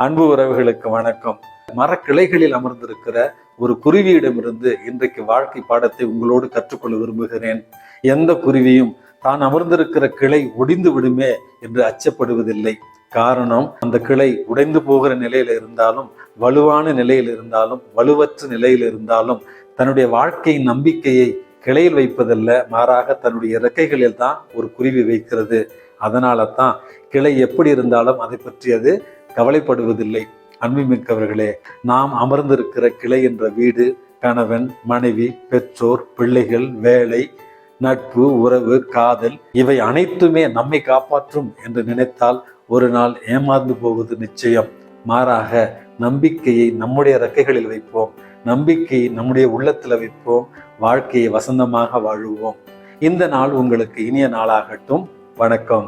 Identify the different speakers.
Speaker 1: அன்பு உறவுகளுக்கு வணக்கம். மரக்கிளைகளில் அமர்ந்திருக்கிற ஒரு குருவியிடமிருந்து இன்றைக்கு வாழ்க்கை பாடத்தை உங்களோடு கற்றுக்கொள்ள விரும்புகிறேன். எந்த குருவியும் தான் அமர்ந்திருக்கிற கிளை ஒடிந்து விடுமே என்று அச்சப்படுவதில்லை. காரணம், அந்த கிளை உடைந்து போகிற நிலையில இருந்தாலும், வலுவான நிலையில் இருந்தாலும், வலுவற்ற நிலையில் இருந்தாலும் தன்னுடைய வாழ்க்கையின் நம்பிக்கையை கிளையில் வைப்பதல்ல, மாறாக தன்னுடைய இறக்கைகளில் தான் ஒரு குருவி வைக்கிறது. அதனால தான் கிளை எப்படி இருந்தாலும் அதை பற்றி அது கவலைப்படுவதில்லை. அன்புமிக்கவர்களே, நாம் அமர்ந்திருக்கிற கிளை என்ற வீடு கணவன், மனைவி, பெற்றோர், பிள்ளைகள், வேலை, நட்பு, உறவு, காதல் இவை அனைத்துமே நம்மை காப்பாற்றும் என்று நினைத்தால் ஒரு நாள் ஏமாந்து போவது நிச்சயம். மாறாக நம்பிக்கையை நம்முடைய இறக்கைகளில் வைப்போம், நம்பிக்கையை நம்முடைய உள்ளத்தில் வைப்போம், வாழ்க்கையை வசந்தமாக வாழுவோம். இந்த நாள் உங்களுக்கு இனிய நாளாகட்டும். வணக்கம்.